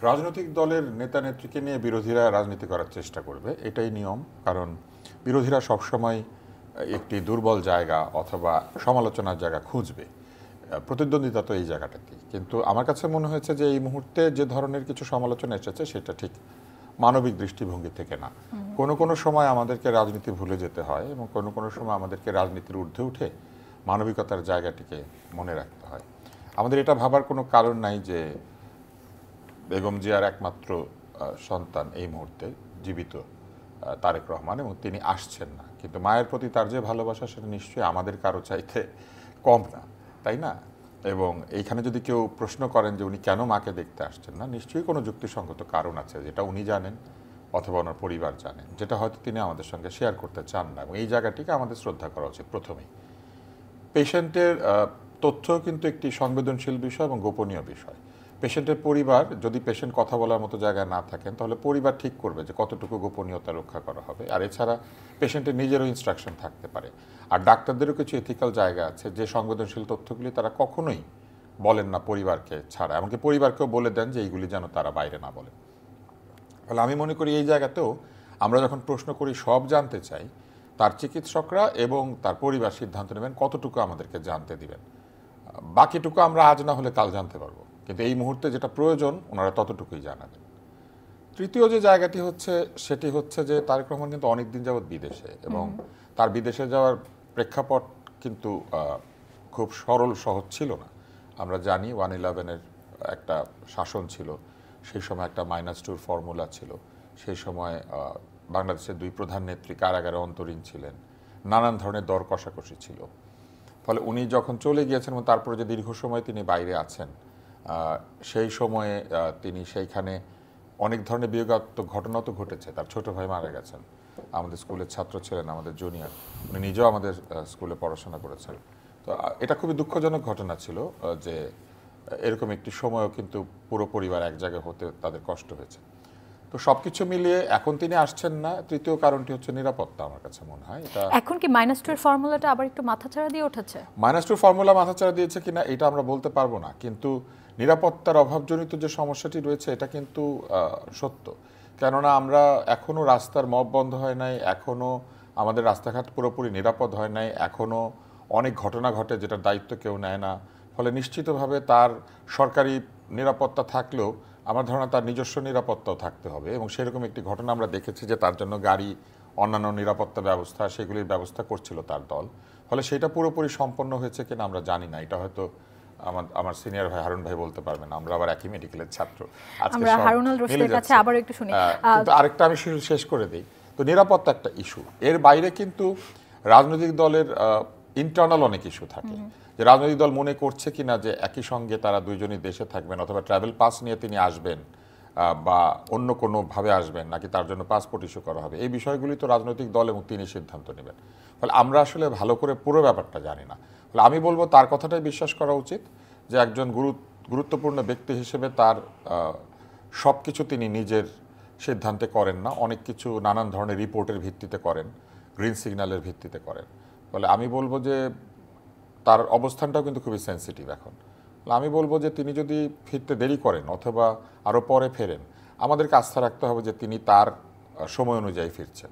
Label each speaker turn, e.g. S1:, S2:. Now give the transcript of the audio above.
S1: রাজনৈতিক দলের নেতা নেত্রীকে নিয়ে বিরোধীরা রাজনীতি করার চেষ্টা করবে, এটাই নিয়ম। কারণ বিরোধীরা সবসময় একটি দুর্বল জায়গা অথবা সমালোচনার জায়গা খুঁজবে। প্রতিদ্বন্দ্বিতা তো এই জায়গাটাতেই। কিন্তু আমার কাছে মনে হয়েছে যে এই মুহূর্তে যে ধরনের কিছু সমালোচনা এসেছে সেটা ঠিক মানবিক দৃষ্টিভঙ্গি থেকে না। কোনো কোনো সময় আমাদেরকে রাজনীতি ভুলে যেতে হয় এবং কোনো কোনো সময় আমাদেরকে রাজনীতির ঊর্ধ্বে উঠে মানবিকতার জায়গাটিকে মনে রাখতে হয়। আমাদের এটা ভাবার কোনো কারণ নাই যে বেগম জিয়ার একমাত্র সন্তান এই মুহূর্তে জীবিত তারেক রহমান এবং তিনি আসছেন না, কিন্তু মায়ের প্রতি তার যে ভালোবাসা সেটা নিশ্চয়ই আমাদের কারো চাইতে কম না, তাই না? এবং এইখানে যদি কেউ প্রশ্ন করেন যে উনি কেন মাকে দেখতে আসছেন না, নিশ্চয়ই কোনো যুক্তিসঙ্গত কারণ আছে যেটা উনি জানেন অথবা ওনার পরিবার জানেন, যেটা হয়তো তিনি আমাদের সঙ্গে শেয়ার করতে চান না, এবং এই জায়গাটিকে আমাদের শ্রদ্ধা করা উচিত। প্রথমেই পেশেন্টের তথ্য কিন্তু একটি সংবেদনশীল বিষয় এবং গোপনীয় বিষয়। পেশেন্টের পরিবার যদি পেশেন্ট কথা বলার মতো জায়গায় না থাকেন তাহলে পরিবার ঠিক করবে যে কতটুকু গোপনীয়তা রক্ষা করা হবে। আর এছাড়া পেশেন্টের নিজেরও ইনস্ট্রাকশন থাকতে পারে। আর ডাক্তারদেরও কিছু এথিক্যাল জায়গা আছে যে সংবেদনশীল তথ্যগুলি তারা কখনোই বলেন না পরিবারকে ছাড়া, এমনকি পরিবারকেও বলে দেন যে এইগুলি যেন তারা বাইরে না বলে। ফলে আমি মনে করি এই জায়গাতেও আমরা যখন প্রশ্ন করি সব জানতে চাই, তার চিকিৎসকরা এবং তার পরিবার সিদ্ধান্ত নেবেন কতটুকু আমাদেরকে জানতে দিবেন। বাকিটুকু আমরা আজ না হলে কাল জানতে পারবো, কিন্তু এই মুহূর্তে যেটা প্রয়োজন ওনারা ততটুকুই জানাবেন। তৃতীয় যে জায়গাটি হচ্ছে সেটি হচ্ছে যে তারেক রহমান কিন্তু অনেক দিন যাবৎ বিদেশে, এবং তার বিদেশে যাওয়ার প্রেক্ষাপট কিন্তু খুব সরল সহজ ছিল না। আমরা জানি 1/11-এর একটা শাসন ছিল, সেই সময় একটা -2 ফর্মুলা ছিল, সেই সময় বাংলাদেশের দুই প্রধান নেত্রী কারাগারে অন্তরীণ ছিলেন, নানান ধরনের দর কষাকষি ছিল। ফলে উনি যখন চলে গিয়েছেন এবং তারপরে যে দীর্ঘ সময় তিনি বাইরে আছেন, সেই সময়ে তিনি সেইখানে অনেক ধরনের বিয়োগাত্মক ঘটনা তো ঘটেছে। তার ছোট ভাই মারা গেছেন, আমাদের স্কুলের ছাত্র ছিলেন, আমাদের জুনিয়র, উনি নিজেও আমাদের স্কুলে পড়াশোনা করেছেন। তো এটা খুবই দুঃখজনক ঘটনা ছিল যে এরকম একটি সময়ও কিন্তু পুরো পরিবার এক জায়গায় হতে তাদের কষ্ট হয়েছে। তো সবকিছু মিলিয়ে এখন তিনি আসছেন না। তৃতীয় কারণটি হচ্ছে নিরাপত্তা। আমার কাছে মনে হয় এটা
S2: এখন কি -2 এর ফর্মুলাটা আবার একটু মাথাচাড়া দিয়ে উঠেছে।
S1: -2 ফর্মুলা মাথাচাড়া দিয়েছে কিনা এটা আমরা বলতে পারবো না, কিন্তু নিরাপত্তার অভাবজনিত যে সমস্যাটি রয়েছে এটা কিন্তু সত্য। কেননা আমরা এখনো রাস্তার মব বন্ধ হয় নাই, এখনো আমাদের রাস্তাঘাট পুরোপুরি নিরাপদ হয় নাই, এখনো অনেক ঘটনা ঘটে যেটার দায়িত্ব কেউ নেয় না। ফলে নিশ্চিতভাবে তার সরকারি নিরাপত্তা থাকলেও আমার ধারণা তার নিজস্ব নিরাপত্তাও থাকতে হবে, এবং সেরকম একটি ঘটনা আমরা দেখেছি যে তার জন্য গাড়ি, অন্যান্য নিরাপত্তা ব্যবস্থা, সেগুলির ব্যবস্থা করছিল তার দল। ফলে সেটা পুরোপুরি সম্পন্ন হয়েছে কিনা আমরা জানি না, এটা হয়তো আমার সিনিয়র ভাই হারুন ভাই বলতে পারবেন, আমরা আবার একই মেডিকেলের ছাত্র।
S2: আমরা হারুন আল রশিদের কাছে আবার একটু শুনি।
S1: কিন্তু আরেকটা আমি শেষ করে দিই, তো নিরাপত্তা একটা ইস্যু, এর বাইরে কিন্তু রাজনৈতিক দলের ইন্টারনাল অনেক ইস্যু থাকে, যে রাজনৈতিক দল মনে করছে কিনা যে একই সঙ্গে তারা দুইজনই দেশে থাকবেন, অথবা ট্রাভেল পাস নিয়ে তিনি আসবেন বা অন্য কোনোভাবে আসবেন, নাকি তার জন্য পাসপোর্ট ইস্যু করা হবে। এই বিষয়গুলি তো রাজনৈতিক দল এবং তিনি সিদ্ধান্ত নেবেন। ফলে আমরা আসলে ভালো করে পুরো ব্যাপারটা জানি না। ফলে আমি বলবো তার কথাটাই বিশ্বাস করা উচিত যে একজন গুরুত্বপূর্ণ ব্যক্তি হিসেবে তার সব কিছু তিনি নিজের সিদ্ধান্তে করেন না, অনেক কিছু নানান ধরনের রিপোর্টের ভিত্তিতে করেন, গ্রিন সিগন্যালের ভিত্তিতে করেন। ফলে আমি বলবো যে তার অবস্থানটাও কিন্তু খুবই সেন্সিটিভ এখন। আমি বলবো যে তিনি যদি ফিরতে দেরি করেন অথবা আরও পরে ফেরেন, আমাদেরকে আস্থা রাখতে হবে যে তিনি তার সময় অনুযায়ী ফিরছেন।